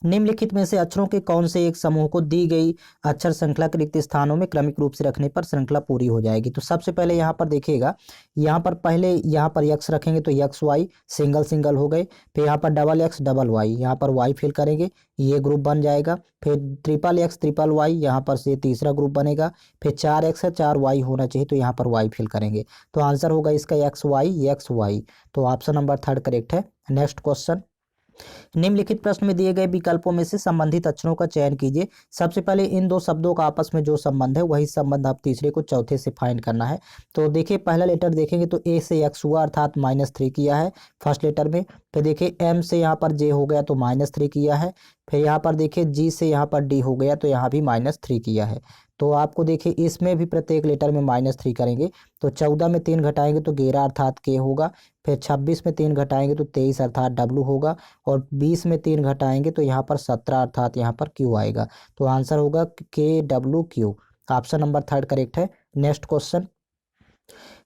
निम्नलिखित में से अक्षरों के कौन से एक समूह को दी गई अक्षर श्रृंखला के रिक्त स्थानों में क्रमिक रूप से रखने पर श्रृंखला पूरी हो जाएगी। तो सबसे पहले यहाँ पर देखिएगा, यहाँ पर पहले यहाँ पर यक्स रखेंगे तो यक्स वाई सिंगल सिंगल हो गए, फिर यहाँ पर डबल एक्स डबल वाई, यहाँ पर वाई फिल करेंगे, ये ग्रुप बन जाएगा। फिर ट्रिपल एक्स ट्रिपल वाई, यहाँ पर से तीसरा ग्रुप बनेगा। फिर 4x है 4y होना चाहिए, तो यहाँ पर y फिल करेंगे। तो आंसर होगा इसका एक्स वाई। तो ऑप्शन नंबर 3 करेक्ट है। नेक्स्ट क्वेश्चन, निम्नलिखित प्रश्न में दिए गए विकल्पों में से संबंधित अक्षरों का चयन कीजिए। सबसे पहले इन दो शब्दों का आपस में जो संबंध है वही संबंध आप तीसरे को चौथे से फाइंड करना है। तो देखिए पहला लेटर देखेंगे तो ए से एक्स हुआ अर्थात -3 किया है फर्स्ट लेटर में। फिर देखिए एम से यहाँ पर जे हो गया तो -3 किया है। फिर यहाँ पर देखिए जी से यहाँ पर डी हो गया तो यहाँ भी -3 किया है। तो आपको देखिए इसमें भी प्रत्येक लेटर में -3 करेंगे तो 14 में 3 घटाएंगे तो 11 अर्थात के होगा। फिर 26 में 3 घटाएंगे तो 23 अर्थात डब्लू होगा। और 20 में 3 घटाएंगे तो यहाँ पर 17 अर्थात यहाँ पर क्यू आएगा। तो आंसर होगा KWQ। ऑप्शन नंबर 3 करेक्ट है। नेक्स्ट क्वेश्चन,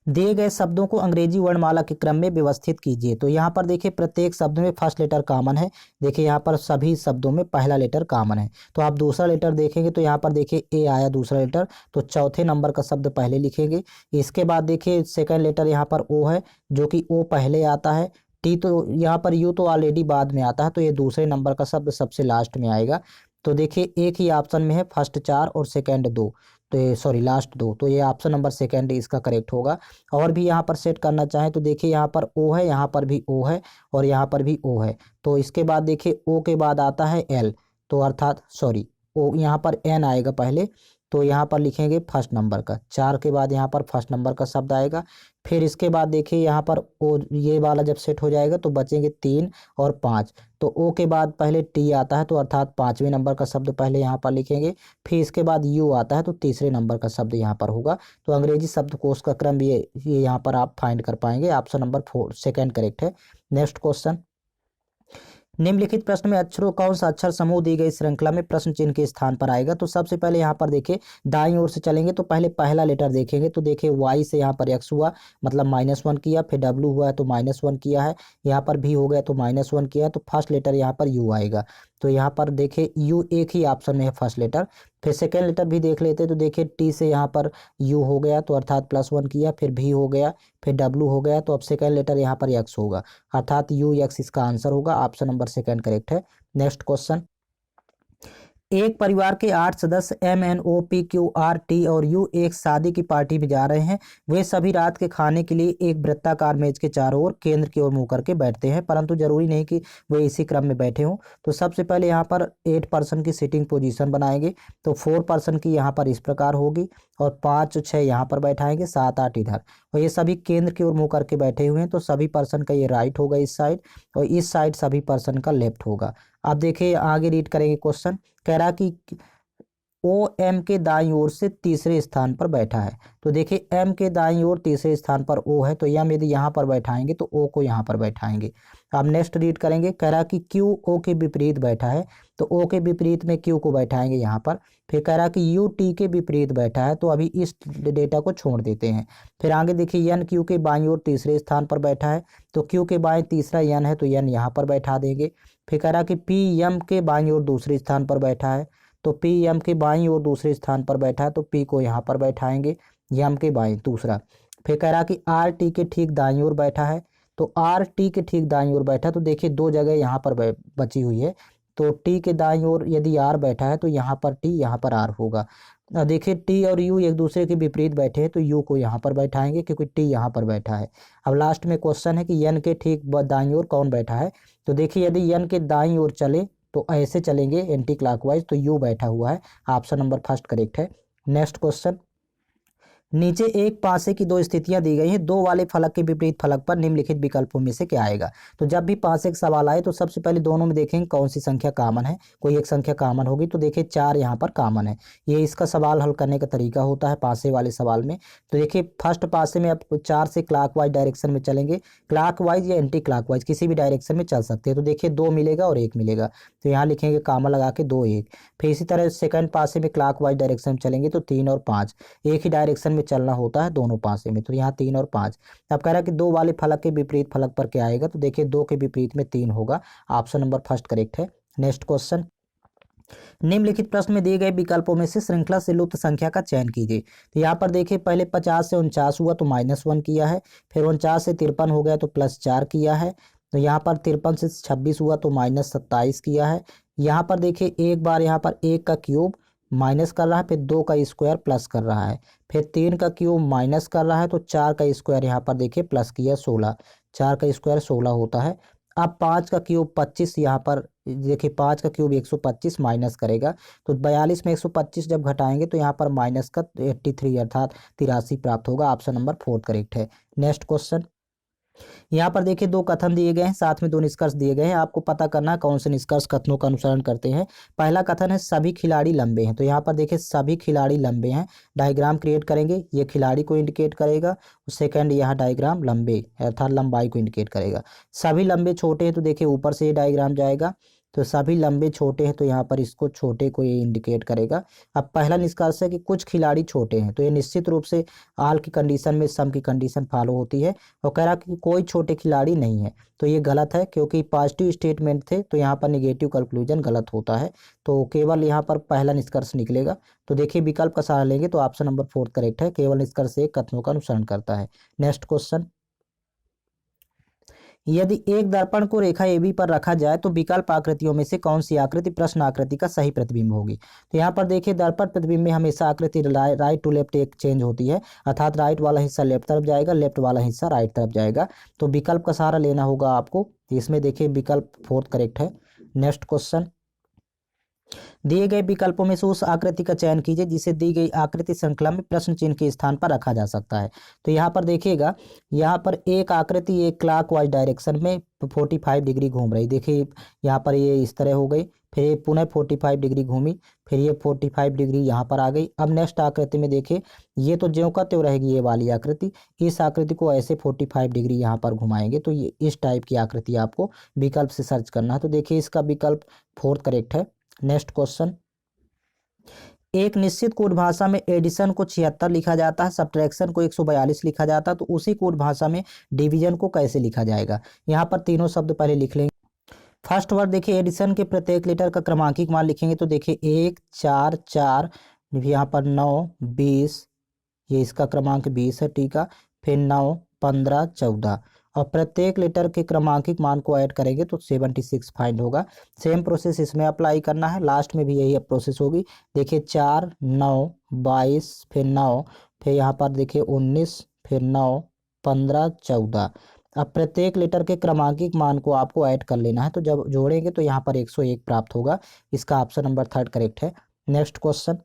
दिए गए शब्दों को अंग्रेजी वर्णमाला के क्रम में व्यवस्थित कीजिए। तो यहाँ पर देखिए प्रत्येक शब्द में फर्स्ट लेटर कॉमन है। देखिए यहाँ पर सभी शब्दों में पहला लेटर कॉमन है। तो आप दूसरा लेटर देखेंगे तो यहाँ पर देखिए ए आया दूसरा लेटर, तो चौथे नंबर का शब्द पहले लिखेंगे। इसके बाद देखिए सेकंड लेटर यहाँ पर ओ है, जो कि ओ पहले आता है। टी तो यहाँ पर यू तो ऑलरेडी बाद में आता है, तो ये दूसरे नंबर का शब्द सबसे लास्ट में आएगा। तो देखिए एक ही ऑप्शन में है फर्स्ट 4 और सेकंड 2, तो ये सॉरी लास्ट 2, तो ये ऑप्शन नंबर सेकंड इसका करेक्ट होगा। और भी यहाँ पर सेट करना चाहें तो देखिए यहाँ पर ओ है, यहाँ पर भी ओ है और यहाँ पर भी ओ है। तो इसके बाद देखिए ओ के बाद आता है एल, तो अर्थात सॉरी ओ यहाँ पर एन आएगा पहले, तो यहाँ पर लिखेंगे फर्स्ट नंबर का। 4 के बाद यहाँ पर फर्स्ट नंबर का शब्द आएगा। फिर इसके बाद देखिए यहाँ पर ओ ये वाला जब सेट हो जाएगा तो बचेंगे 3 और 5। तो ओ के बाद पहले टी आता है, तो अर्थात 5वें नंबर का शब्द पहले यहाँ पर लिखेंगे। फिर इसके बाद यू आता है, तो तीसरे नंबर का शब्द यहाँ पर होगा। तो अंग्रेजी शब्दकोश का क्रम ये यहाँ पर आप फाइंड कर पाएंगे। ऑप्शन नंबर 4 सेकंड करेक्ट है। नेक्स्ट क्वेश्चन, निम्नलिखित प्रश्न में अक्षरों कौन सा अक्षर समूह दी गई श्रृंखला में प्रश्न चिन्ह के स्थान पर आएगा। तो सबसे पहले यहाँ पर देखिए दाईं ओर से चलेंगे तो पहले पहला लेटर देखेंगे तो देखिए वाई से यहाँ पर एक्स हुआ मतलब -1 किया, फिर डब्लू हुआ है तो -1 किया है, यहाँ पर भी हो गया तो -1 किया है, तो फर्स्ट लेटर यहाँ पर यू आएगा। तो यहाँ पर देखिए यू एक ही ऑप्शन में है फर्स्ट लेटर। फिर सेकेंड लेटर भी देख लेते तो देखिए टी से यहाँ पर यू हो गया तो अर्थात +1 किया, फिर भी हो गया, फिर डब्लू हो गया, तो अब सेकेंड लेटर यहाँ पर एक्स होगा अर्थात यू एक्स इसका आंसर होगा। ऑप्शन नंबर सेकंड करेक्ट है। नेक्स्ट क्वेश्चन, एक परिवार के 8 सदस्य MNOPQRT और U एक शादी की पार्टी में जा रहे हैं। वे सभी रात के खाने के लिए एक वृत्ताकार मेज के चारों ओर केंद्र की ओर मुंह करके बैठते हैं, परंतु जरूरी नहीं कि वे इसी क्रम में बैठे हों। तो सबसे पहले यहाँ पर 8 पर्सन की सीटिंग पोजीशन बनाएंगे। तो 4 पर्सन की यहाँ पर इस प्रकार होगी और 5 6 यहाँ पर बैठाएंगे, 7 8 इधर, और ये सभी केंद्र की ओर मुंह करके बैठे हुए हैं। तो सभी पर्सन का ये राइट होगा इस साइड, और इस साइड सभी पर्सन का लेफ्ट होगा। अब देखिए आगे रीड करेंगे क्वेश्चन, कह रहा कि ओ एम के दाईं ओर से तीसरे स्थान पर बैठा है। तो देखिए एम के दाईं ओर तीसरे स्थान पर ओ है, तो एम यदि यहाँ पर बैठाएंगे तो ओ को यहाँ पर बैठाएंगे। अब नेक्स्ट रीड करेंगे, कह रहा कि क्यू ओ के विपरीत बैठा है, तो ओ के विपरीत में क्यू को बैठाएंगे यहाँ पर। फिर कह रहा कि यू टी के विपरीत बैठा है, तो अभी इस डेटा को छोड़ देते हैं। फिर आगे देखिए एन क्यू के बाईं ओर तीसरे स्थान पर बैठा है, तो क्यू के बाएं तीसरा एन है, तो एन यहाँ पर बैठा देंगे। फिर कह रहा कि पी एम के बाईं ओर दूसरे स्थान पर बैठा है, तो पी एम के बाईं ओर दूसरे स्थान पर बैठा है, तो पी को यहाँ पर बैठाएंगे एम के बाईं दूसरा। फिर कह रहा कि आर टी के ठीक दाईं ओर बैठा है, तो आर टी के ठीक दाईं ओर बैठा, तो देखिए 2 जगह यहाँ पर बची हुई है। तो टी के दाईं ओर यदि आर बैठा है तो यहाँ पर टी यहाँ पर आर होगा। देखिए टी और यू एक दूसरे के विपरीत बैठे हैं, तो यू को यहाँ पर बैठाएंगे क्योंकि टी यहाँ पर बैठा है। अब लास्ट में क्वेश्चन है कि एन के ठीक दाईं ओर कौन बैठा है। तो देखिए यदि एन के दाईं ओर चले तो ऐसे चलेंगे एंटी क्लॉकवाइज, तो यू बैठा हुआ है। ऑप्शन नंबर फर्स्ट करेक्ट है। नेक्स्ट क्वेश्चन, नीचे एक पासे की 2 स्थितियां दी गई हैं, 2 वाले फलक के विपरीत फलक पर निम्नलिखित विकल्पों में से क्या आएगा। तो जब भी पासे का सवाल आए तो सबसे पहले दोनों में देखेंगे कौन सी संख्या कॉमन है, कोई एक संख्या कॉमन होगी। तो देखिए 4 यहाँ पर कॉमन है, ये इसका सवाल हल करने का तरीका होता है पासे वाले सवाल में। तो देखिए फर्स्ट पासे में आप 4 से क्लॉकवाइज डायरेक्शन में चलेंगे, क्लॉकवाइज या एंटी क्लॉकवाइज किसी भी डायरेक्शन में चल सकते हैं। तो देखिए 2 मिलेगा और 1 मिलेगा, तो यहाँ लिखेंगे कॉमन लगा के 2 1। फिर इसी तरह सेकंड पासे में क्लॉकवाइज डायरेक्शन में चलेंगे तो 3 और 5, एक ही डायरेक्शन में चलना होता है दोनों पासे में, तो यहाँ 3 और 5। अब कह रहा है कि 2 वाले फलक के विपरीत फलक पर क्या आएगा। तो देखिए 2 के विपरीत में 3 होगा। ऑप्शन नंबर फर्स्ट करेक्ट है। नेक्स्ट क्वेश्चन, निम्नलिखित प्रश्न में दिए गए विकल्पों में से श्रृंखला से लुप्त संख्या का चयन कीजिए। तो यहाँ पर देखिए पहले 50 से 49 हुआ तो -1 किया है, फिर 49 से 53 हो गया तो +4 किया है, तो यहाँ पर 53 से 26 हुआ तो -27 किया है। यहाँ पर देखिए एक बार यहाँ पर 1 का क्यूब माइनस कर रहा है, फिर 2 का स्क्वायर प्लस कर रहा है, फिर 3 का क्यूब माइनस कर रहा है, तो 4 का स्क्वायर यहाँ पर देखिए प्लस किया 16, 4 का स्क्वायर 16 होता है। अब 5 का क्यूब 25, यहाँ पर देखिए 5 का क्यूब 125 माइनस करेगा, तो 42 में 125 जब घटाएंगे तो यहाँ पर माइनस का 83 अर्थात 83 प्राप्त होगा। ऑप्शन नंबर 4 करेक्ट है। नेक्स्ट क्वेश्चन, यहाँ पर देखिए दो कथन दिए गए हैं, साथ में दो निष्कर्ष दिए गए हैं, आपको पता करना है कौन से निष्कर्ष कथनों का अनुसरण करते हैं। पहला कथन है सभी खिलाड़ी लंबे हैं, तो यहाँ पर देखिए सभी खिलाड़ी लंबे हैं, डायग्राम क्रिएट करेंगे, ये खिलाड़ी को इंडिकेट करेगा। सेकंड, यह डायग्राम लंबे अर्थात लंबाई को इंडिकेट करेगा। सभी लंबे छोटे हैं, तो देखिए ऊपर से ये डायग्राम जाएगा, तो सभी लंबे छोटे हैं, तो यहाँ पर इसको छोटे को ये इंडिकेट करेगा। अब पहला निष्कर्ष है कि कुछ खिलाड़ी छोटे हैं, तो ये निश्चित रूप से आल की कंडीशन में सम की कंडीशन फॉलो होती है, और कह रहा कि कोई छोटे खिलाड़ी नहीं है, तो ये गलत है क्योंकि पॉजिटिव स्टेटमेंट थे, तो यहाँ पर नेगेटिव कंक्लूजन गलत होता है, तो केवल यहाँ पर पहला निष्कर्ष निकलेगा। तो देखिए विकल्प का सहारा लेंगे तो ऑप्शन नंबर 4 करेक्ट है, केवल निष्कर्ष एक कथनों का अनुसरण करता है। नेक्स्ट क्वेश्चन, यदि एक दर्पण को रेखा AB पर रखा जाए तो विकल्प आकृतियों में से कौन सी आकृति प्रश्न आकृति का सही प्रतिबिंब होगी। तो यहाँ पर देखिए दर्पण प्रतिबिंब में हमेशा आकृति राइट टू लेफ्ट एक चेंज होती है, अर्थात राइट वाला हिस्सा लेफ्ट तरफ जाएगा, लेफ्ट वाला हिस्सा राइट तरफ जाएगा, तो विकल्प का सहारा लेना होगा आपको। इसमें देखिए विकल्प 4 करेक्ट है। नेक्स्ट क्वेश्चन, दिए गए विकल्पों में से उस आकृति का चयन कीजिए जिसे दी गई आकृति श्रृंखला में प्रश्न चिन्ह के स्थान पर रखा जा सकता है। तो यहाँ पर देखिएगा, यहाँ पर एक आकृति एक क्लॉकवाइज डायरेक्शन में 45 डिग्री घूम रही, देखिए यहाँ पर ये इस तरह हो गई, फिर ये पुनः 45 डिग्री घूमी, फिर ये 45 डिग्री यहाँ पर आ गई। अब नेक्स्ट आकृति में देखिए ये तो ज्यों का त्यों रहेगी ये वाली आकृति, इस आकृति को ऐसे 45 डिग्री यहाँ पर घुमाएंगे, तो ये इस टाइप की आकृति आपको विकल्प से सर्च करना है। तो देखिए इसका विकल्प 4 करेक्ट है। नेक्स्ट क्वेश्चन, एक निश्चित कोड भाषा में एडिशन को 76 लिखा जाता है, सब्ट्रैक्शन को 142 लिखा जाता है, तो उसी कोड भाषा में डिवीजन को कैसे लिखा जाएगा। यहाँ पर तीनों शब्द पहले लिख लेंगे। फर्स्ट वर्ड देखिए एडिशन के प्रत्येक लेटर का क्रमांकिक मान लिखेंगे, तो देखिए 1 4 4, यहाँ पर 9 20, ये इसका क्रमांक 20 है, ठीक है, फिर 9 15 14, और प्रत्येक लेटर के क्रमांकिक मान को ऐड करेंगे तो 76 फाइंड होगा। सेम प्रोसेस इसमें अप्लाई करना है, लास्ट में भी यही प्रोसेस होगी। देखिए 4 9 22, फिर 9, फिर यहाँ पर देखिए 19, फिर 9 15 14। अब प्रत्येक लेटर के क्रमांकिक मान को आपको ऐड कर लेना है, तो जब जोड़ेंगे तो यहाँ पर 101 प्राप्त होगा। इसका ऑप्शन नंबर 3 करेक्ट है। नेक्स्ट क्वेश्चन,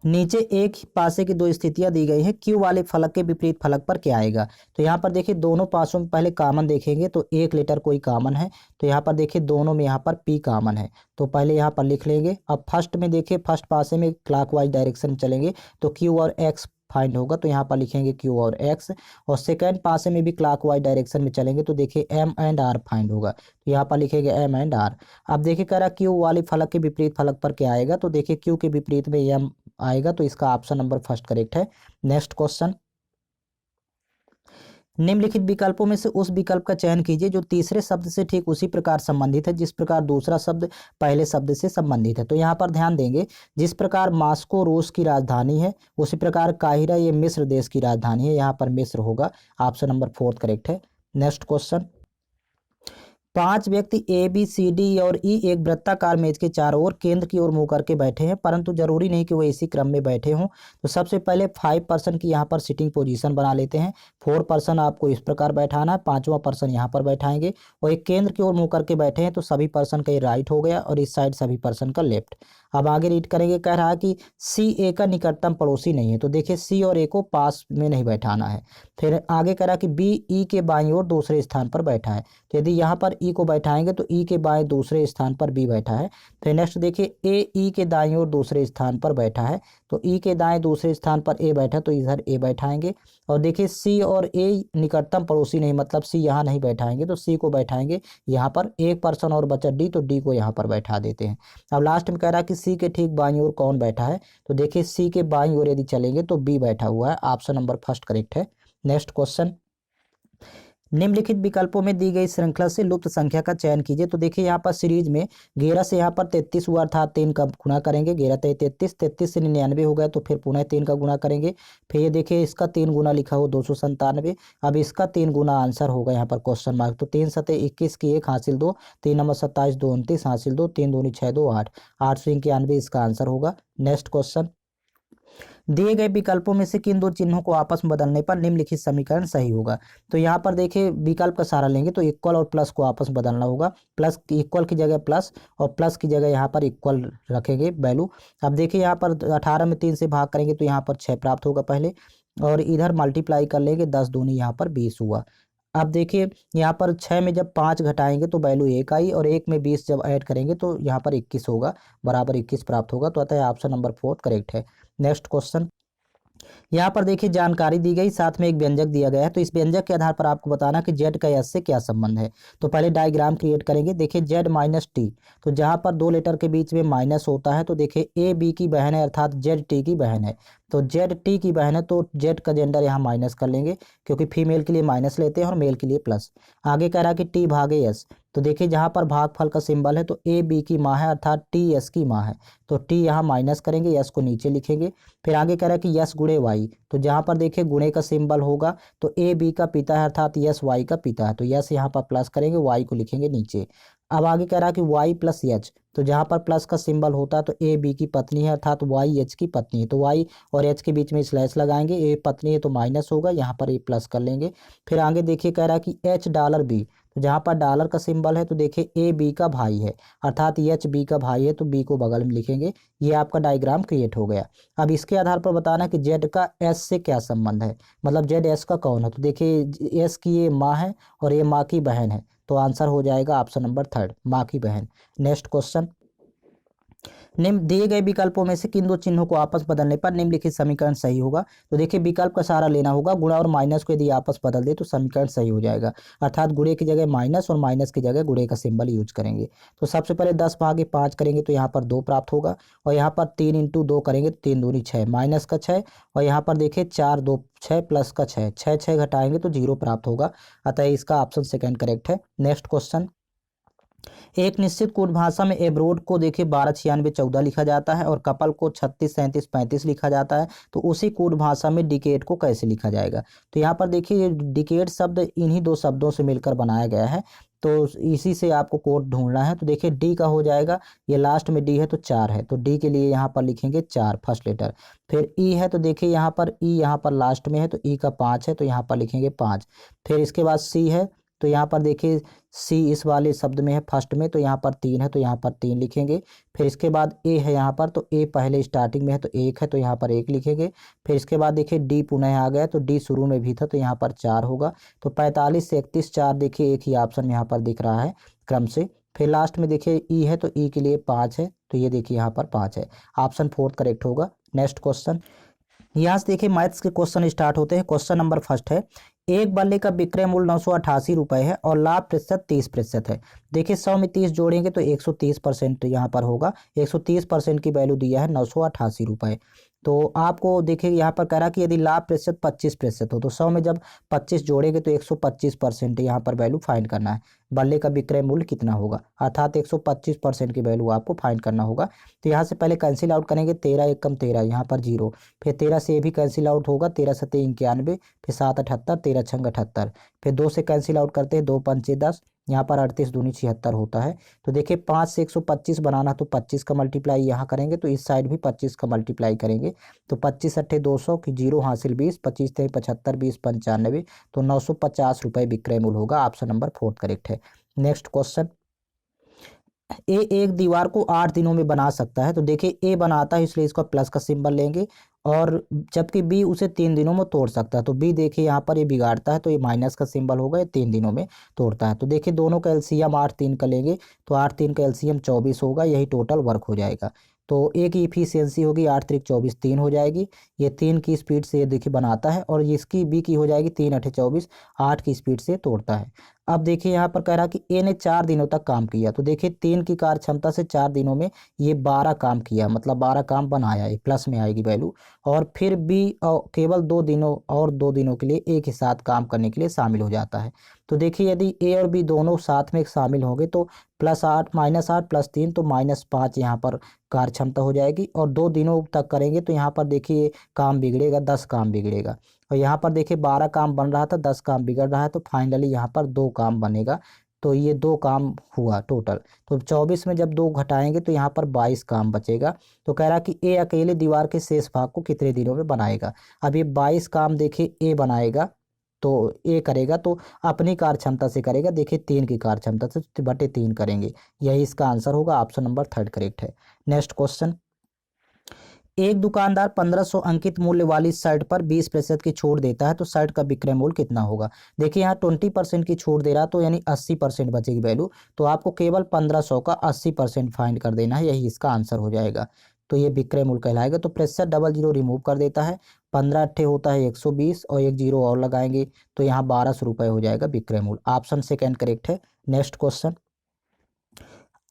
नीचे एक पासे की दो स्थितियां दी गई है, क्यू वाले फलक के विपरीत फलक पर क्या आएगा। तो यहाँ पर देखिए दोनों पासों में पहले कॉमन देखेंगे, तो एक लेटर कोई कॉमन है, तो यहाँ पर देखिए दोनों में यहाँ पर पी कॉमन है, तो पहले यहाँ पर लिख लेंगे। अब फर्स्ट में देखिए फर्स्ट पासे में क्लॉकवाइज डायरेक्शन में चलेंगे तो क्यू और एक्स फाइंड होगा, तो यहाँ पर लिखेंगे क्यू और एक्स, और सेकेंड पासे में भी क्लॉकवाइज डायरेक्शन में चलेंगे तो देखिए एम एंड आर फाइंड होगा, तो यहाँ पर लिखेंगे एम एंड आर। अब देखिए कह रहा क्यू वाले फलक के विपरीत फलक पर क्या आएगा, तो देखिए क्यू के विपरीत में एम आएगा, तो इसका ऑप्शन नंबर 1 करेक्ट है। नेक्स्ट क्वेश्चन, निम्नलिखित विकल्पों में से उस विकल्प का चयन कीजिए जो तीसरे शब्द से ठीक उसी प्रकार संबंधित है जिस प्रकार दूसरा शब्द पहले शब्द से संबंधित है। तो यहाँ पर ध्यान देंगे, जिस प्रकार मास्को रूस की राजधानी है उसी प्रकार काहिरा ये मिस्र देश की राजधानी है, यहाँ पर मिस्र होगा। ऑप्शन नंबर 4 करेक्ट है। नेक्स्ट क्वेश्चन, 5 व्यक्ति ए बी सी डी और ई एक वृत्ताकार मेज के चारों ओर केंद्र की ओर मुंह करके बैठे हैं, परंतु जरूरी नहीं कि वो इसी क्रम में बैठे हों। तो सबसे पहले 5 पर्सन की यहाँ पर सिटिंग पोजीशन बना लेते हैं। 4 पर्सन आपको इस प्रकार बैठाना है, 5वां पर्सन यहाँ पर बैठाएंगे, और एक केंद्र की ओर मुंह करके बैठे हैं, तो सभी पर्सन का ये राइट हो गया और इस साइड सभी पर्सन का लेफ्ट। अब आगे रीड करेंगे, कह रहा है कि सी ए का निकटतम पड़ोसी नहीं है, तो देखिए सी और ए को पास में नहीं बैठाना है। फिर आगे कह रहा है कि बी ई के बाईं ओर दूसरे स्थान पर बैठा है, तो यदि यहाँ पर ई को बैठाएंगे तो ई के बाएं दूसरे स्थान पर बी बैठा है। फिर नेक्स्ट देखिए ए ई के दाईं ओर दूसरे स्थान पर बैठा है, तो ई के दाएं दूसरे स्थान पर ए बैठा, तो इधर ए बैठाएंगे। और देखिए सी और ए निकटतम पड़ोसी नहीं, मतलब सी यहाँ नहीं बैठाएंगे, तो सी को बैठाएंगे यहाँ पर। एक पर्सन और बचा डी, तो डी को यहाँ पर बैठा देते हैं। अब लास्ट में कह रहा है कि सी के ठीक बाईं ओर कौन बैठा है, तो देखिए सी के बाईं ओर यदि चलेंगे तो बी बैठा हुआ है। ऑप्शन नंबर 1 करेक्ट है। नेक्स्ट क्वेश्चन, निम्नलिखित विकल्पों में दी गई श्रृंखला से लुप्त संख्या का चयन कीजिए। तो देखिए यहाँ पर सीरीज में 11 से यहाँ पर 33 हुआ, अर्थात 3 का गुणा करेंगे, 11 33, 33 से 99 हो गया तो फिर पुनः 3 का गुणा करेंगे। फिर ये देखिए इसका 3 गुना लिखा हो 297। अब इसका 3 गुना आंसर होगा यहाँ पर क्वेश्चन मार्क। तो 3 सते 21 की 1 हासिल 2, 3 नंबर 27 2 29 हासिल 2, 3 दूनी 6 2 8, 891 इसका आंसर होगा। नेक्स्ट क्वेश्चन, दिए गए विकल्पों में से किन दो चिन्हों को आपस में बदलने पर निम्नलिखित समीकरण सही होगा। तो यहाँ पर देखिए विकल्प का सहारा लेंगे तो इक्वल और प्लस को आपस में बदलना होगा। प्लस इक्वल की जगह प्लस और प्लस की जगह यहाँ पर इक्वल रखेंगे वैल्यू। अब देखिए यहाँ पर 18 में 3 से भाग करेंगे तो यहाँ पर 6 प्राप्त होगा पहले, और इधर मल्टीप्लाई कर लेंगे 10 दूनी यहाँ पर 20 हुआ। अब देखिए यहाँ पर 6 में जब 5 घटाएंगे तो वैल्यू 1 आई, और 1 में 20 जब ऐड करेंगे तो यहाँ पर 21 होगा, बराबर 21 प्राप्त होगा। तो अतः ऑप्शन नंबर 4 करेक्ट है। नेक्स्ट क्वेश्चन, यहाँ पर देखिए जानकारी दी गई, साथ में एक व्यंजक दिया गया है। तो इस व्यंजक के आधार पर आपको बताना कि जेड का एस से क्या संबंध है। तो पहले डायग्राम क्रिएट करेंगे। देखिए जेड माइनस टी, तो जहाँ पर 2 लेटर के बीच में माइनस होता है तो देखिए ए बी की बहन है, अर्थात जेड टी की बहन है। तो जेड टी की बहन है तो जेड का जेंडर यहाँ माइनस कर लेंगे, क्योंकि फीमेल के लिए माइनस लेते हैं और मेल के लिए प्लस। आगे कह रहा है कि टी भागे एस, तो देखिए जहाँ पर भागफल का सिंबल है तो ए बी की माँ है, अर्थात टी एस की माँ है। तो टी यहाँ माइनस करेंगे, एस को नीचे लिखेंगे। फिर आगे कह रहा है कि यस गुणे वाई, तो जहाँ पर देखिए गुणे का सिंबल होगा तो ए बी का पिता है, अर्थात यस वाई का पिता है। तो यस यहाँ पर प्लस करेंगे, वाई को लिखेंगे नीचे। अब आगे कह रहा है कि वाई प्लस एच, तो जहाँ पर प्लस का सिंबल होता है तो ए बी की पत्नी है, अर्थात वाई एच की पत्नी है। तो वाई और एच के बीच में स्लैश लगाएंगे, ए पत्नी है तो माइनस होगा, यहाँ पर ए प्लस कर लेंगे। फिर आगे देखिए कह रहा है कि एच डॉलर बी, तो जहाँ पर डॉलर का सिंबल है तो देखिए ए बी का भाई है, अर्थात एच बी का भाई है, तो बी को बगल में लिखेंगे। ये आपका डायग्राम क्रिएट हो गया। अब इसके आधार पर बताना कि जेड का एस से क्या संबंध है, मतलब जेड एस का कौन है। तो देखिए एस की ये माँ है और ये माँ की बहन है, तो आंसर हो जाएगा ऑप्शन नंबर 3, माँ की बहन। नेक्स्ट क्वेश्चन, निम्न दिए गए विकल्पों में से किन दो चिन्हों को आपस बदलने पर निम्नलिखित समीकरण सही होगा। तो देखिए विकल्प का सहारा लेना होगा। गुणा और माइनस को यदि आपस बदल दे तो समीकरण सही हो जाएगा, अर्थात गुणे की जगह माइनस और माइनस की जगह गुणे का सिंबल यूज करेंगे। तो सबसे पहले 10 भागे 5 करेंगे तो यहाँ पर 2 प्राप्त होगा, और यहाँ पर 3 इंटू 2 करेंगे तो 3 दूनी 6, माइनस का 6, और यहाँ पर देखिए 4 2 6 प्लस का 6, 6 घटाएंगे तो 0 प्राप्त होगा। अतः इसका ऑप्शन सेकंड करेक्ट है। नेक्स्ट क्वेश्चन, एक निश्चित कोड भाषा में एब्रोड को देखिए 12 96 14 लिखा जाता है, और कपल को 36 37 35 लिखा जाता है। तो उसी कोड भाषा में डिकेड को कैसे लिखा जाएगा। तो यहाँ पर देखिए डिकेड शब्द इन्हीं दो शब्दों से मिलकर बनाया गया है, तो इसी से आपको कोड ढूंढना है। तो देखिए डी का हो जाएगा, ये लास्ट में डी है तो 4 है, तो डी के लिए यहाँ पर लिखेंगे 4 फर्स्ट लेटर। फिर ई है तो देखिए यहाँ पर ई यहाँ पर लास्ट में है तो ई का 5 है, तो यहाँ पर लिखेंगे 5। फिर इसके बाद सी है, तो यहाँ पर देखिए सी इस वाले शब्द में है फर्स्ट में, तो यहाँ पर 3 है तो यहाँ पर 3 लिखेंगे। फिर इसके बाद ए है यहाँ पर, तो ए पहले स्टार्टिंग में है तो 1 है तो यहाँ पर 1 लिखेंगे। फिर इसके बाद देखिए डी पुनः आ गया, तो डी शुरू में भी था तो यहाँ पर 4 होगा। तो 45 से 31 4 देखिए एक ही ऑप्शन यहाँ पर दिख रहा है क्रम से। फिर लास्ट में देखिए ई है तो ई के लिए 5 है, तो ये देखिए यहाँ पर 5 है, ऑप्शन 4 करेक्ट होगा। नेक्स्ट क्वेश्चन, यहाँ से देखिए मैथ्स के क्वेश्चन स्टार्ट होते हैं। क्वेश्चन नंबर फर्स्ट है, एक बल्ले का विक्रय मूल्य 988 रुपये है और लाभ प्रतिशत 30% है। देखिए 100 में 30 जोड़ेंगे तो 130% यहाँ पर होगा, 130% की वैल्यू दिया है 988 रुपये। तो आपको देखिए यहाँ पर कह रहा है कि यदि लाभ प्रतिशत 25% हो, तो 100 में जब 25 जोड़ेंगे तो 125% यहाँ पर वैल्यू फाइंड करना है। बल्ले का विक्रय मूल्य कितना होगा, अर्थात 125% की वैल्यू आपको फाइंड करना होगा। तो यहाँ से पहले कैंसिल आउट करेंगे, 13 एकम 13, यहाँ पर 0, फिर 13 से भी कैंसिल आउट होगा, 13 सत्ते 91, फिर 7 78, 13 छंग 78, फिर 2 से कैंसिल आउट करते हैं, 2 पंचे 10, यहाँ पर 38 दूनी 76 होता है। तो देखिए 5 से 125 बनाना तो 25 का मल्टीप्लाई यहाँ करेंगे, तो इस साइड भी 25 का मल्टीप्लाई करेंगे। तो 25 अट्ठे 200 की 0 हासिल 20, 25 थे 75, 20 95, तो 950 रुपये विक्रय मूल्य होगा। ऑप्शन नंबर 4 करेक्ट है। नेक्स्ट क्वेश्चन, ए एक दीवार को 8 दिनों में बना सकता है। तो देखिए ए बनाता है इसलिए इसका प्लस का सिंबल लेंगे, और जबकि बी उसे 3 दिनों में तोड़ सकता है। तो बी देखिए यहाँ पर ये बिगाड़ता है तो ये माइनस का सिंबल होगा, ये 3 दिनों में तोड़ता है। तो देखिए दोनों का एलसीएम 8 3 का लेंगे, तो 8 3 का एलसीएम 24 होगा, यही टोटल वर्क हो जाएगा। तो ए की इफिशियंसी होगी 8 3 24 3 हो जाएगी, ये 3 की स्पीड से ये देखिए बनाता है, और इसकी बी की हो जाएगी 3 8 24 8 की स्पीड से तोड़ता है। अब देखिए यहाँ पर कह रहा कि ए ने 4 दिनों तक काम किया, तो देखिए 3 की कार्य क्षमता से 4 दिनों में ये 12 काम किया, मतलब 12 काम बनाया, ये प्लस में आएगी वैल्यू। और फिर बी केवल 2 दिनों और 2 दिनों के लिए एक ही साथ काम करने के लिए शामिल हो जाता है। तो देखिए यदि ए और बी दोनों साथ में शामिल होंगे तो +8 -8 +3 तो -5 यहाँ पर कार्य क्षमता हो जाएगी। और 2 दिनों तक करेंगे तो यहाँ पर देखिए काम बिगड़ेगा, 10 काम बिगड़ेगा। और यहाँ पर देखिए 12 काम बन रहा था, 10 काम बिगड़ रहा है, तो फाइनली यहाँ पर 2 काम बनेगा। तो ये 2 काम हुआ टोटल। तो 24 में जब 2 घटाएंगे तो यहाँ पर 22 काम बचेगा। तो कह रहा कि ए अकेले दीवार के शेष भाग को कितने दिनों में बनाएगा। अब ये 22 काम देखिए ए बनाएगा, तो ए करेगा तो अपनी कार्य क्षमता से करेगा, देखिए 3 की कार्य क्षमता से बटे 3 करेंगे। यही इसका आंसर होगा, ऑप्शन नंबर 3 करेक्ट है। नेक्स्ट क्वेश्चन, एक दुकानदार 1500 अंकित मूल्य वाली शर्ट पर 20% की छूट देता है, तो शर्ट का विक्रय मूल्य कितना होगा। देखिए यहाँ 20% की छूट दे रहा, तो यानी 80% बचेगी वैल्यू। तो आपको केवल 1500 का 80% फाइंड कर देना है, यही इसका आंसर हो जाएगा। तो ये विक्रय मूल्य कहलाएगा। तो प्रतिशत डबल जीरो रिमूव कर देता है, 15 अट्ठे होता है 120 और एक जीरो और लगाएंगे तो यहाँ 1200 रुपये हो जाएगा विक्रय मूल्य। ऑप्शन सेकेंड करेक्ट है। नेक्स्ट क्वेश्चन,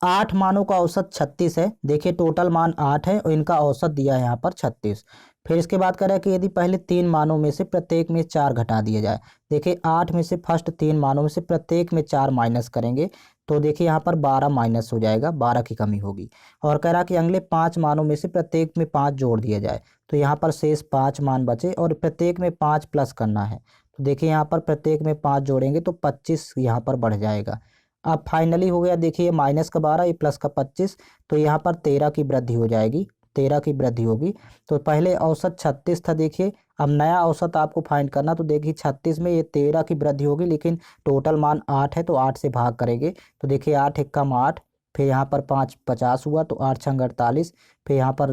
8 मानों का औसत 36 है। देखिए टोटल मान 8 है और इनका औसत दिया है यहाँ पर 36। फिर इसके बाद कह रहा है कि यदि पहले 3 मानों में से प्रत्येक में 4 घटा दिया जाए। देखिए 8 में से फर्स्ट 3 मानों में से प्रत्येक में 4 माइनस करेंगे तो देखिए यहाँ पर 12 माइनस हो जाएगा, 12 की कमी होगी। और कह रहा कि अगले 5 मानों में से प्रत्येक में 5 जोड़ दिया जाए, तो यहाँ पर शेष 5 मान बचे और प्रत्येक में 5 प्लस करना है। तो देखिए यहाँ पर प्रत्येक में 5 जोड़ेंगे तो 25 यहाँ पर बढ़ जाएगा। अब फाइनली हो गया, देखिए माइनस का 12 ये प्लस का 25, तो यहाँ पर 13 की वृद्धि हो जाएगी, 13 की वृद्धि होगी। तो पहले औसत 36 था, देखिए अब नया औसत आपको फाइंड करना। तो देखिए 36 में ये 13 की वृद्धि होगी, लेकिन टोटल मान 8 है तो 8 से भाग करेंगे। तो देखिए 8 एकम 8, फिर यहाँ पर 5 50 हुआ तो 8 छंग 48, फिर यहाँ पर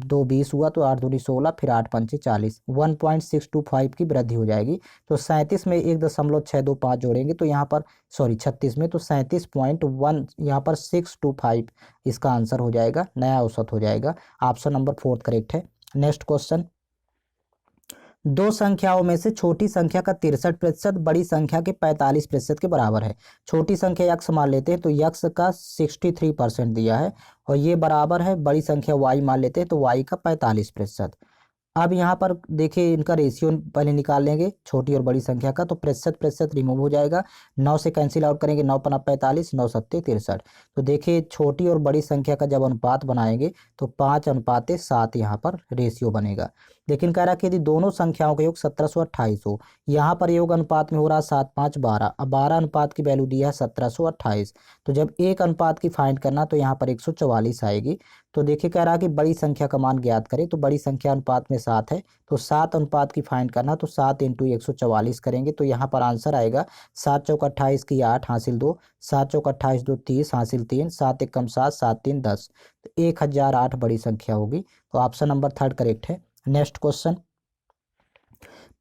2 20 हुआ तो 8 दूनी 16, फिर 8 पंचे 40, 1.625 की वृद्धि हो जाएगी। तो 37 में 1.625 जोड़ेंगे तो यहाँ पर सॉरी 36 में तो 37.1 यहाँ पर 625 इसका आंसर हो जाएगा, नया औसत हो जाएगा। ऑप्शन नंबर 4 करेक्ट है। नेक्स्ट क्वेश्चन, दो संख्याओं में से छोटी संख्या का 63%, बड़ी संख्या के 45% के बराबर है। छोटी संख्या यक्स मान लेते हैं तो यक्स का 63% दिया है और ये बराबर है बड़ी संख्या वाई मान लेते हैं तो वाई का 45%। अब यहाँ पर देखिए इनका रेशियो पहले निकाल लेंगे छोटी और बड़ी संख्या का, तो प्रतिशत प्रतिशत रिमूव हो जाएगा, 9 से कैंसिल आउट करेंगे, 9 पना 45, 9 सत्ते 63। तो देखिए छोटी और बड़ी संख्या का जब अनुपात बनाएंगे तो 5:7 यहाँ पर रेशियो बनेगा। लेकिन कह रहा कि यदि दोनों संख्याओं का योग 1728 हो, यहाँ पर योग अनुपात में हो रहा 7 5 12, अब 12 अनुपात की वैल्यू दी है 1728, तो जब एक अनुपात की फाइंड करना तो यहाँ पर 144 आएगी। तो देखिए कह रहा कि बड़ी संख्या का मान ज्ञात करें, तो बड़ी संख्या अनुपात में 7 है तो 7 अनुपात की फाइंड करना, तो 7 इंटू 144 करेंगे तो यहाँ पर आंसर आएगा 7 चौक 28 की 8 हासिल 2, 7 चौक 28 2 30 हासिल 3, 7 एकम 7, 7 3 10, तो 1008 बड़ी संख्या होगी। तो ऑप्शन नंबर 3 करेक्ट है। नेक्स्ट क्वेश्चन,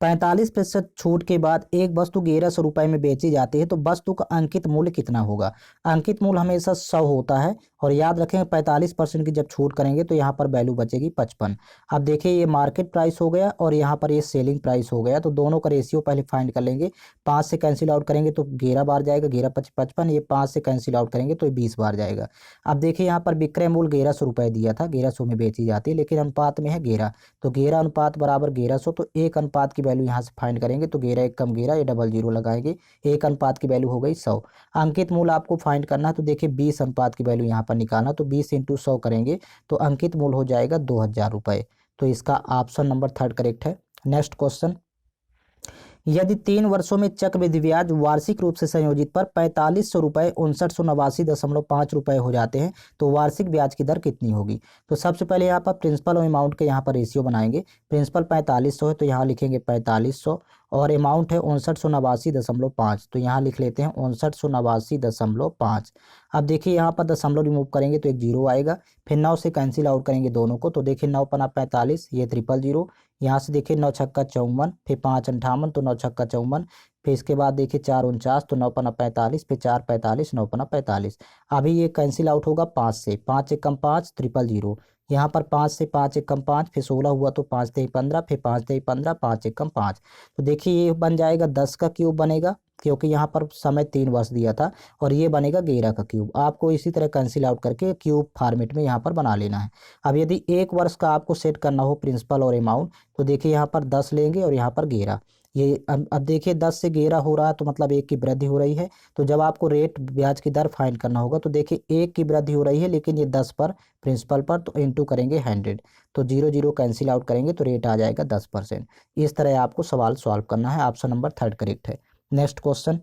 45% छूट के बाद एक वस्तु 1100 रुपये में बेची जाती है तो वस्तु का अंकित मूल्य कितना होगा। अंकित मूल्य हमेशा 100 होता है और याद रखें 45% की जब छूट करेंगे तो यहाँ पर वैल्यू बचेगी 55। अब देखिए ये मार्केट प्राइस हो गया और यहाँ पर ये सेलिंग प्राइस हो गया, तो दोनों का रेशियो पहले फाइंड कर लेंगे। 5 से कैंसिल आउट करेंगे तो 11 बार जाएगा, 11 5 55, ये 5 से कैंसिल आउट करेंगे तो 20 बार जाएगा। अब देखिए यहाँ पर विक्रय मूल्य 1100 रुपये दिया था, 1100 में बेची जाती है, लेकिन अनुपात में है 11, तो 11 अनुपात बराबर 1100, तो एक अनुपात की वैल्यू यहाँ से फाइंड करेंगे तो 11 एक कम 11, ये डबल जीरो लगाएंगे, एक अनुपात की वैल्यू हो गई 100। अंकित मूल्य आपको फाइंड करना है तो देखिए 20 अनुपात की वैल्यू यहाँ पर निकालना, तो 20 इंटू 100 करेंगे तो अंकित मूल्य हो जाएगा 2000 रुपये। तो इसका ऑप्शन नंबर 3 करेक्ट है। नेक्स्ट क्वेश्चन, यदि 3 वर्षों में चक्रवृद्धि ब्याज वार्षिक रूप से संयोजित पर 4500 रुपये 5989.5 रुपये हो जाते हैं तो वार्षिक ब्याज की दर कितनी होगी। तो सबसे पहले यहाँ पर प्रिंसिपल और अमाउंट के यहाँ पर रेशियो बनाएंगे। प्रिंसिपल 4500 है तो यहाँ लिखेंगे 4500 और अमाउंट है 5989.5, तो यहाँ लिख लेते हैं 5989.5। अब देखिए यहाँ पर दशमलव रिमूव करेंगे तो एक जीरो आएगा, फिर 9 से कैंसिल आउट करेंगे दोनों को, तो देखिए 9 पना 45, ये 000, यहाँ से देखिए 9 छक्का 54, फिर 5 58 तो 9 छक्का 54, फिर इसके बाद देखिए 4 49 तो 9 पना 45, फिर 4 45 9 पना 45। अभी ये कैंसिल आउट होगा 5 से, 5 एकम 5 000, यहाँ पर 5 से 5 एकम 5, फिर 16 हुआ तो 5 तेई 15, फिर 5 तेई 15, 5 एकम 5। तो देखिए ये बन जाएगा 10 का क्यूब बनेगा, क्योंकि यहाँ पर समय 3 वर्ष दिया था, और ये बनेगा 11 का क्यूब। आपको इसी तरह कैंसिल आउट करके क्यूब फॉर्मेट में यहाँ पर बना लेना है। अब यदि 1 वर्ष का आपको सेट करना हो प्रिंसिपल और अमाउंट, तो देखिए यहाँ पर 10 लेंगे और यहाँ पर 11। ये अब देखिए 10 से 11 हो रहा है, तो मतलब 1 की वृद्धि हो रही है। तो जब आपको रेट ब्याज की दर फाइंड करना होगा, तो देखिए 1 की वृद्धि हो रही है, लेकिन ये 10 पर प्रिंसिपल पर, तो इंटू करेंगे 100, तो 0 0 कैंसिल आउट करेंगे तो रेट आ जाएगा 10%। इस तरह आपको सवाल सॉल्व करना है। ऑप्शन नंबर 3 करेक्ट है। नेक्स्ट क्वेश्चन,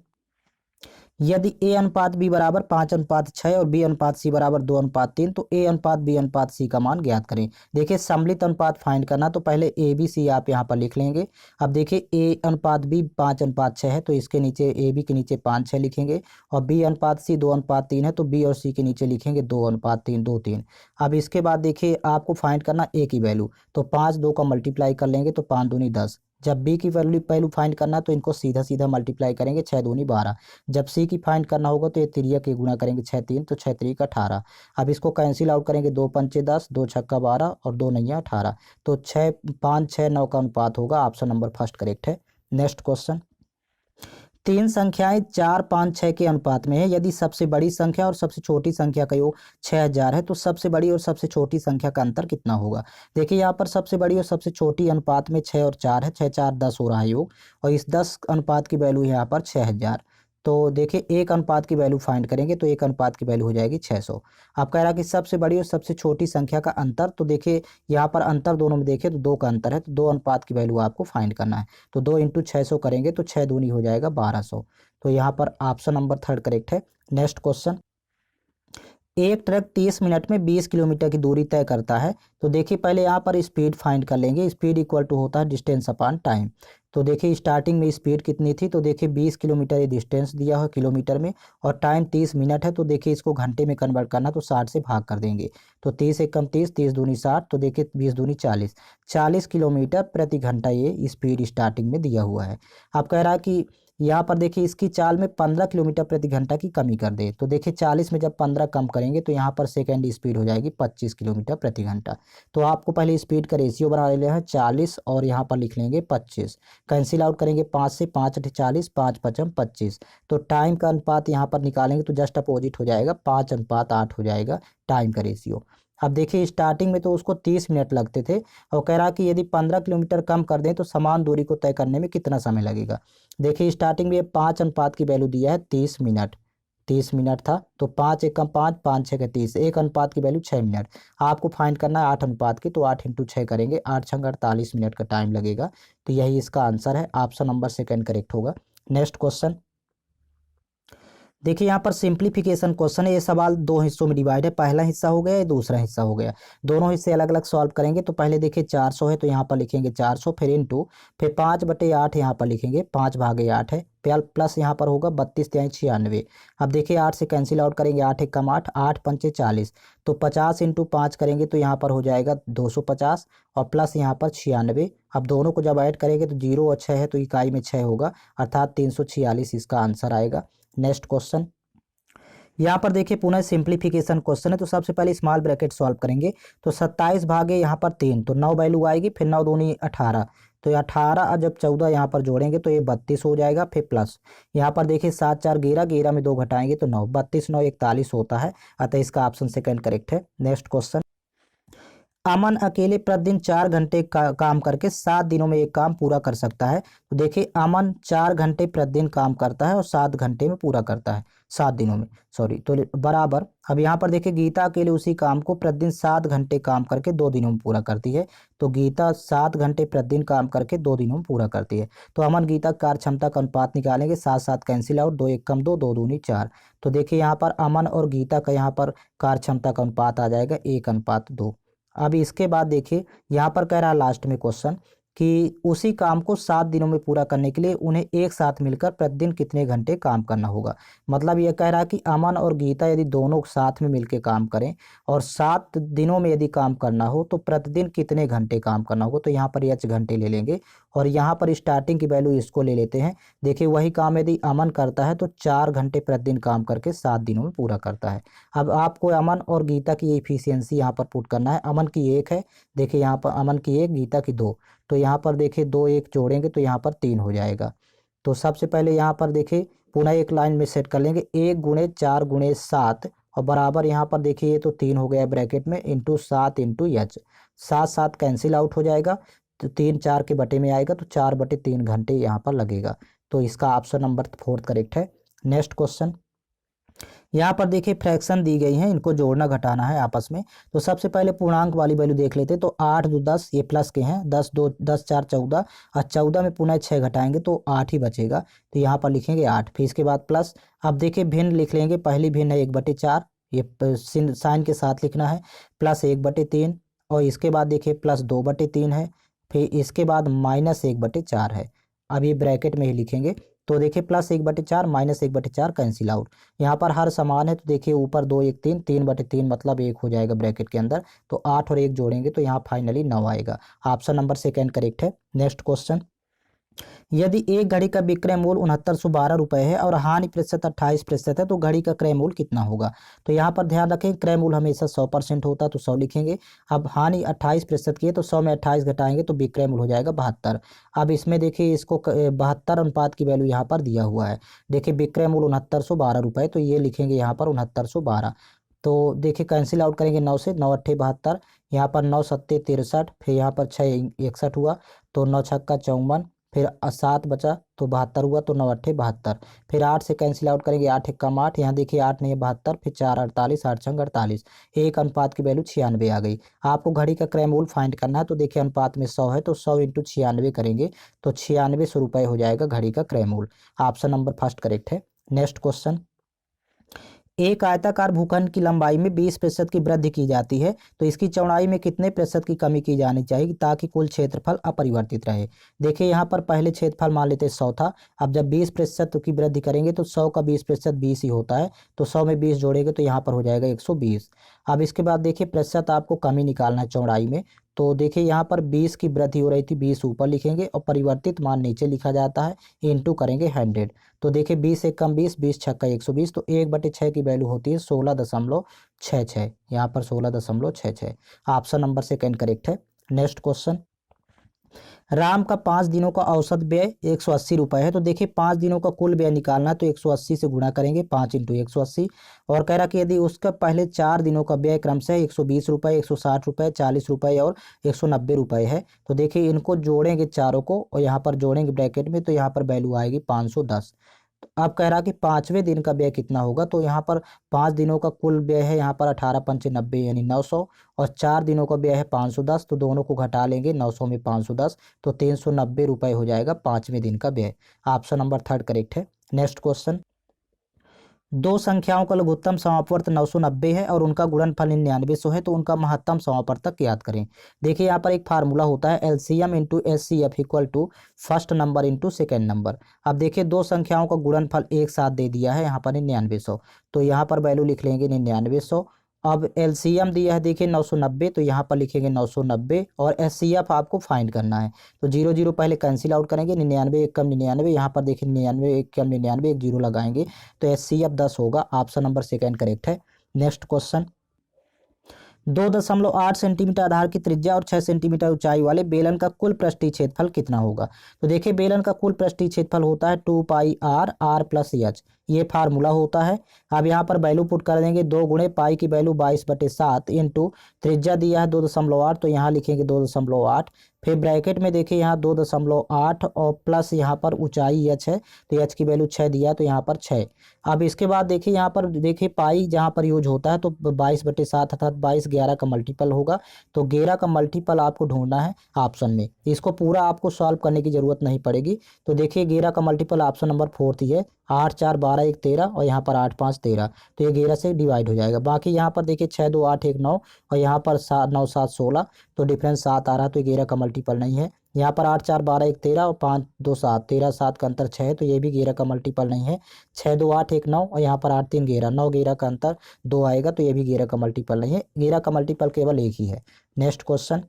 यदि ए अनुपात बी बराबर 5:6 और बी अनुपात सी बराबर 2:3, तो ए अनुपात बी अनुपात सी का मान ज्ञात करें। देखिए सम्मिलित अनुपात फाइंड करना, तो पहले ए बी सी आप यहाँ पर लिख लेंगे। अब देखिए ए अनुपात बी 5:6 है, तो इसके नीचे ए बी के नीचे 5:6 लिखेंगे, और बी अनुपात सी 2:3 है, तो बी और सी के नीचे लिखेंगे 2:3 2 3। अब इसके बाद देखिए आपको फाइंड करना ए की वैल्यू, तो 5 2 का मल्टीप्लाई कर लेंगे तो 5 दूनी 10। जब बी की वैल्यू फाइंड करना, तो इनको सीधा सीधा मल्टीप्लाई करेंगे, 6 दूनी 12। जब सी की फाइंड करना होगा, तो ये तिरिया के गुणा करेंगे 6 3, तो 6 3 18। अब इसको कैंसिल आउट करेंगे, 2 पंचे 10, 2 छक्का 12 और 2 नैया 18, तो 6 5 6 9 का अनुपात होगा। ऑप्शन नंबर फर्स्ट करेक्ट है। नेक्स्ट क्वेश्चन, तीन संख्याएं 4 5 6 के अनुपात में है। यदि सबसे बड़ी संख्या और सबसे छोटी संख्या का योग 6000 है, तो सबसे बड़ी और सबसे छोटी संख्या का अंतर कितना होगा। देखिए यहाँ पर सबसे बड़ी और सबसे छोटी अनुपात में 6 और 4 है, 6 4 10 हो रहा है योग, और इस 10 अनुपात की वैल्यू है यहाँ पर 6000। तो देखिए एक अनुपात की वैल्यू फाइंड करेंगे, तो एक अनुपात की वैल्यू हो जाएगी 600। आप कह रहा कि सबसे बड़ी और सबसे छोटी संख्या का अंतर, तो देखिए यहाँ पर अंतर दोनों में देखें तो 2 का अंतर है, तो 2 अनुपात की वैल्यू आपको फाइंड करना है। तो 2 इंटू 600 करेंगे, तो 6 दूनी हो जाएगा 1200। तो यहाँ पर ऑप्शन नंबर 3 करेक्ट है। नेक्स्ट क्वेश्चन, एक ट्रक 30 मिनट में 20 किलोमीटर की दूरी तय करता है। तो देखिए पहले यहाँ पर स्पीड फाइंड कर लेंगे। स्पीड इक्वल टू होता है डिस्टेंस अपॉन टाइम। तो देखिए स्टार्टिंग में स्पीड कितनी थी, तो देखिए 20 किलोमीटर ये डिस्टेंस दिया है किलोमीटर में, और टाइम 30 मिनट है। तो देखिए इसको घंटे में कन्वर्ट करना, तो 60 से भाग कर देंगे, तो 30 एकम 30, 30 दूनी 60, तो देखिए 20 दूनी 40, 40 किलोमीटर प्रति घंटा ये स्पीड स्टार्टिंग में दिया हुआ है। आप कह रहा है कि यहाँ पर देखिए इसकी चाल में 15 किलोमीटर प्रति घंटा की कमी कर दे। तो देखिए 40 में जब 15 कम करेंगे, तो यहाँ पर सेकेंड स्पीड हो जाएगी 25 किलोमीटर प्रति घंटा। तो आपको पहले स्पीड का रेशियो बना लेना है 40, और यहाँ पर लिख लेंगे 25। कैंसिल आउट करेंगे 5 से, 5 8 40, 5 5 25। तो टाइम का अनुपात यहाँ पर निकालेंगे, तो जस्ट अपोजिट हो जाएगा, 5:8 हो जाएगा टाइम का रेशियो। अब देखिए स्टार्टिंग में तो उसको 30 मिनट लगते थे, और कह रहा कि यदि 15 किलोमीटर कम कर दें, तो समान दूरी को तय करने में कितना समय लगेगा। देखिए स्टार्टिंग में 5 अनुपात की वैल्यू दिया है 30 मिनट, 30 मिनट था, तो 5 एकम 5, 5 6 30, एक अनुपात की वैल्यू 6 मिनट। आपको फाइंड करना है 8 अनुपात की, तो 8 इंटू 6 करेंगे, 8 6 48 मिनट का टाइम लगेगा। तो यही इसका आंसर है। ऑप्शन नंबर सेकंड करेक्ट होगा। नेक्स्ट क्वेश्चन, देखिए यहाँ पर सिंप्लीफिकेशन क्वेश्चन है। ये सवाल दो हिस्सों में डिवाइड है, पहला हिस्सा हो गया, ये दूसरा हिस्सा हो गया। दोनों हिस्से अलग अलग सॉल्व करेंगे। तो पहले देखिए 400 है, तो यहाँ पर लिखेंगे 400, फिर इंटू, फिर 5/8 यहाँ पर लिखेंगे, 5/8 है, प्लस यहाँ पर होगा 32 तिहाई 96। अब देखिए 8 से कैंसिल आउट करेंगे, 8 एकम 8, 8 पंचे 40, तो 50 इंटू 5 करेंगे, तो यहाँ पर हो जाएगा 250, और प्लस यहाँ पर 96। अब दोनों को जब ऐड करेंगे, तो 0 और 6 है, तो इकाई में 6 होगा, अर्थात 346 इसका आंसर आएगा। नेक्स्ट क्वेश्चन, यहाँ पर देखिए पुनः सिंप्लीफिकेशन क्वेश्चन है। तो सबसे पहले स्मॉल ब्रैकेट सॉल्व करेंगे। तो 27 भागे यहाँ पर 3, तो 9 वैल्यू आएगी, फिर 9 दूनी 18, तो 18 और जब 14 यहाँ पर जोड़ेंगे, तो ये 32 हो जाएगा। फिर प्लस यहाँ पर देखिए 7 4 11, 11 में 2 घटाएंगे, तो 9, 32 9 41 होता है, अतः इसका ऑप्शन सेकंड करेक्ट है। नेक्स्ट क्वेश्चन, अमन अकेले प्रतिदिन 4 घंटे काम करके 7 दिनों में एक काम पूरा कर सकता है। तो देखिए अमन 4 घंटे प्रतिदिन काम करता है और 7 घंटे में पूरा करता है, 7 दिनों में, सॉरी, तो बराबर। अब यहाँ पर देखिए गीता अकेले उसी काम को प्रतिदिन 7 घंटे काम करके 2 दिनों में पूरा करती है। तो गीता 7 घंटे प्रतिदिन काम करके 2 दिनों में पूरा करती है। तो अमन गीता कार्य क्षमता का अनुपात निकालेंगे, 7 7 कैंसिल आउट, 2 एकम 2, 2 दूनी 4। तो देखिए यहाँ पर अमन और गीता का यहाँ पर कार्य क्षमता का अनुपात आ जाएगा 1:2। अब इसके बाद देखिए यहाँ पर कह रहा है लास्ट में क्वेश्चन कि उसी काम को 7 दिनों में पूरा करने के लिए उन्हें एक साथ मिलकर प्रतिदिन कितने घंटे काम करना होगा। मतलब यह कह रहा है कि अमन और गीता यदि दोनों साथ में मिलकर काम करें और 7 दिनों में यदि काम करना हो तो प्रतिदिन कितने घंटे काम करना होगा। तो यहाँ पर एच घंटे ले लेंगे और यहाँ पर स्टार्टिंग की वैल्यू इसको ले लेते हैं। देखिए वही काम यदि अमन करता है तो 4 घंटे प्रतिदिन काम करके 7 दिनों में पूरा करता है। अब आपको अमन और गीता की एफिशिएंसी यहाँ पर पुट करना है। अमन की 1 है, देखिए यहाँ पर अमन की 1, गीता की 2। तो यहाँ पर देखिए 2 1 जोड़ेंगे तो यहाँ पर 3 हो जाएगा। तो सबसे पहले यहाँ पर देखिए पुनः एक लाइन में सेट कर लेंगे, 1 गुणे 4 गुणे 7 और बराबर यहाँ पर देखिए ये तो 3 हो गया ब्रैकेट में into 7 into H. 7 7 cancel out हो जाएगा तो 3 4 के बटे में आएगा तो 4/3 घंटे यहाँ पर लगेगा। तो इसका ऑप्शन नंबर 4 करेक्ट है। नेक्स्ट क्वेश्चन, यहाँ पर देखिए फ्रैक्शन दी गई है, इनको जोड़ना घटाना है आपस में। तो सबसे पहले पूर्णांक वाली वैल्यू देख लेते हैं। तो 8 2 10 ये प्लस के हैं, 10 2 10 4 14 और 14 में पुनः 6 घटाएंगे तो 8 ही बचेगा। तो यहाँ पर लिखेंगे 8, फिर इसके बाद प्लस। अब देखिए भिन्न लिख लेंगे, पहली भिन्न है 1/4, ये साइन के साथ लिखना है, प्लस 1/3 और इसके बाद देखिए प्लस 2/3 है, फिर इसके बाद माइनस 1/4 है। अब ये ब्रैकेट में ही लिखेंगे। तो देखिए प्लस 1/4 माइनस 1/4 कैंसिल आउट। यहाँ पर हर समान है तो देखिए ऊपर 2 1 3, 3/3 मतलब 1 हो जाएगा ब्रैकेट के अंदर। तो 8 और 1 जोड़ेंगे तो यहाँ फाइनली 9 आएगा। ऑप्शन नंबर 2 करेक्ट है। नेक्स्ट क्वेश्चन, यदि एक घड़ी का विक्रय मूल्य 6912 रुपये है और हानि प्रतिशत 28% है तो घड़ी का क्रय मूल्य कितना होगा। तो यहाँ पर ध्यान रखें क्रय मूल्य हमेशा 100% होता है तो 100 लिखेंगे। अब हानि 28% की है तो 100 में 28 घटाएंगे तो विक्रय मूल्य हो जाएगा 72। अब इसमें देखिए इसको 72 अनुपात की वैल्यू यहाँ पर दिया हुआ है। देखिए विक्रय मूल्य 6912 रुपये तो ये लिखेंगे यहाँ पर 6912। तो देखिए कैंसिल आउट करेंगे 9 से, 9 8 72, यहाँ पर 9 7 63, फिर यहाँ पर 6 61 हुआ तो 9 छक्का 54, फिर 7 बचा तो 72 हुआ तो 9 8 72, फिर 8 से कैंसिल आउट करेंगे 8 1 कम 8, यहाँ देखिए 8 नहीं 72, फिर 4 48, 8 6 48, एक अनुपात की वैल्यू 96 आ गई। आपको घड़ी का क्रय मूल्य फाइंड करना है तो देखिए अनुपात में 100 है तो 100 इंटू 96 करेंगे तो 9600 रुपये हो जाएगा घड़ी का क्रय मूल्य। ऑप्शन नंबर 1 करेक्ट है। नेक्स्ट क्वेश्चन, एक आयताकार भूखंड की लंबाई में 20% की वृद्धि की जाती है तो इसकी चौड़ाई में कितने प्रतिशत की कमी की जानी चाहिए ताकि कुल क्षेत्रफल अपरिवर्तित रहे। देखिए यहाँ पर पहले क्षेत्रफल मान लेते 100 था, अब जब 20% की वृद्धि करेंगे तो 100 का 20% 20 ही होता है तो 100 में 20 जोड़ेंगे तो यहाँ पर हो जाएगा 120। अब इसके बाद देखिए प्रतिशत आपको कमी निकालना है चौड़ाई में। तो देखिए यहाँ पर 20 की वृद्धि हो रही थी, 20 ऊपर लिखेंगे और परिवर्तित मान नीचे लिखा जाता है, इंटू करेंगे 100। तो देखिए 20 1 कम 20, 20 छक्का 120 तो 1/6 की वैल्यू होती है 16.66, यहाँ पर 16.66। ऑप्शन नंबर 2 करेक्ट है। नेक्स्ट क्वेश्चन, राम का 5 दिनों का औसत व्यय 180 रुपये है तो देखिए 5 दिनों का कुल व्यय निकालना है तो 180 से गुणा करेंगे, 5 इंटू 180। और कह रहा कि यदि उसका पहले 4 दिनों का व्यय क्रमशः 120 रुपये, 160 रुपये, 40 रुपये और 190 रुपये है तो देखिए इनको जोड़ेंगे चारों को और यहाँ पर जोड़ेंगे ब्रैकेट में तो यहाँ पर वैल्यू आएगी 510। अब कह रहा कि 5वें दिन का व्यय कितना होगा तो यहाँ पर 5 दिनों का कुल व्यय है यहाँ पर 18 पंचे 90 यानी 900 और 4 दिनों का व्यय है 510 तो दोनों को घटा लेंगे 900 में 510 तो 390 रुपये हो जाएगा 5वें दिन का व्यय। ऑप्शन नंबर 3 करेक्ट है। नेक्स्ट क्वेश्चन, दो संख्याओं का लघुत्तम समापवर्त 990 है और उनका गुणनफल 9900 है तो उनका महत्तम समापवर्तक ज्ञात करें। देखिए यहाँ पर एक फार्मूला होता है LCM into HCF equal to first number into second number. अब देखिए दो संख्याओं का गुणनफल एक साथ दे दिया है यहाँ पर 9900 तो यहाँ पर वैल्यू लिख लेंगे 9900। अब एलसीएम दिया है देखिए 990 तो यहाँ पर लिखेंगे 990 और एचसीएफ आपको फाइंड करना है तो 0 0 पहले कैंसिल आउट करेंगे, 99 1 कम 99, यहाँ पर देखिए 99 1 कम 99 एक 0 लगाएंगे तो एचसीएफ 10 होगा। ऑप्शन नंबर 2 करेक्ट है। नेक्स्ट क्वेश्चन, 2.8 सेंटीमीटर आधार की त्रिज्या और 6 सेंटीमीटर ऊंचाई वाले बेलन का कुल पृष्ठीय क्षेत्रफल कितना होगा। तो देखिए बेलन का कुल पृष्ठीय क्षेत्रफल होता है 2 पाई आर आर प्लस एच, ये फार्मूला होता है। अब यहाँ पर वैल्यू पुट कर देंगे 2 गुणे पाई की वैल्यू 22/7 इंटू त्रिज्या दिया है 2.8 तो यहाँ लिखेंगे 2.8, फिर ब्रैकेट में देखिए यहाँ 2.8 और प्लस यहाँ पर ऊंचाई एच है तो एच की वैल्यू 6 दिया है तो यहाँ पर 6। अब इसके बाद देखिए यहाँ पर देखिए पाई जहाँ पर यूज होता है तो 22/7 अर्थात 22 11 का मल्टीपल होगा तो 11 का मल्टीपल आपको ढूंढना है ऑप्शन में। इसको पूरा आपको सॉल्व करने की जरूरत नहीं पड़ेगी तो देखिए 11 का मल्टीपल ऑप्शन नंबर 4 ही है, 8 4 12 1 13 और यहाँ पर 8 5 13, तो ये 11 से डिवाइड हो जाएगा। बाकी यहाँ पर देखिए 6 2 8 1 9 और यहाँ पर 7 9 7 16, तो डिफरेंस 7 आ रहा है, तो 11 का मल्टीपल नहीं है। यहाँ पर 8 4 12 1 13 और 5 2 7, 13 7 का अंतर 6 है, तो ये भी 11 का मल्टीपल नहीं है। 6 2 8 1 9 और यहाँ पर 8 3 11, 9 11 का अंतर 2 आएगा, तो ये भी 11 का मल्टीपल नहीं है। 11 का मल्टीपल केवल एक ही है। नेक्स्ट क्वेश्चन,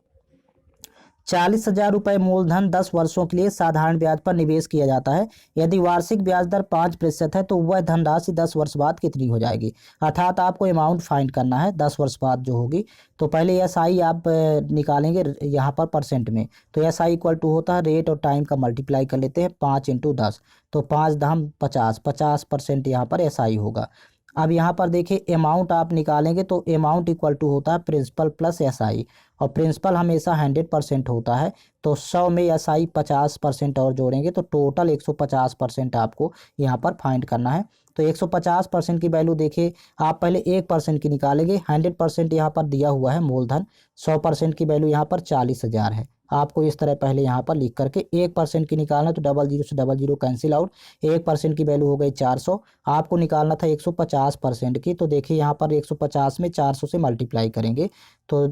40,000 रुपये मूलधन 10 वर्षों के लिए साधारण ब्याज पर निवेश किया जाता है। यदि वार्षिक ब्याज दर 5% है तो वह धनराशि 10 वर्ष बाद कितनी हो जाएगी। अर्थात आपको अमाउंट फाइंड करना है 10 वर्ष बाद जो होगी। तो पहले एस आई आप निकालेंगे यहाँ पर परसेंट में, तो एस आई इक्वल टू होता है रेट और टाइम का मल्टीप्लाई कर लेते हैं 5 × 10, तो 5 दम 50, 50% यहाँ पर एस आई होगा। अब यहाँ पर देखिए अमाउंट आप निकालेंगे तो अमाउंट इक्वल टू होता है प्रिंसिपल प्लस एस आई, और प्रिंसिपल हमेशा 100% होता है, तो 100 में एस आई 50% और जोड़ेंगे तो टोटल 150% आपको यहाँ पर फाइंड करना है। तो 150% की वैल्यू देखिए, आप पहले 1% की निकालेंगे, 100% यहाँ पर दिया हुआ है मूलधन, 100% की वैल्यू यहाँ पर 40,000 है। आपको इस तरह पहले यहाँ पर लिख करके 1% की निकालना, तो 00 से 00 कैंसिल आउट, 1% की वैल्यू हो गई 400। आपको निकालना था 150% की, तो देखिए यहाँ पर 150 में 400 से मल्टीप्लाई करेंगे तो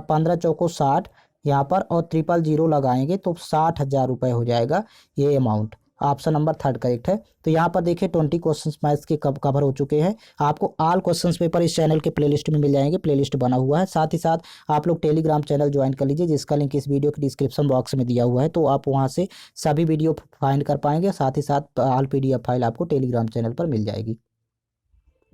15 चौको 60 यहाँ पर, और 000 लगाएंगे तो 60,000 रुपये हो जाएगा ये अमाउंट। ऑप्शन नंबर 3 करेक्ट है। तो यहाँ पर देखिए 20 क्वेश्चंस मैथ्स के कवर हो चुके हैं। आपको ऑल क्वेश्चंस पेपर इस चैनल के प्लेलिस्ट में मिल जाएंगे, प्लेलिस्ट बना हुआ है। साथ ही साथ आप लोग टेलीग्राम चैनल ज्वाइन कर लीजिए, जिसका लिंक इस वीडियो के डिस्क्रिप्शन बॉक्स में दिया हुआ है, तो आप वहाँ से सभी वीडियो फाइंड कर पाएंगे। साथ ही साथ ऑल PDF फाइल आपको टेलीग्राम चैनल पर मिल जाएगी।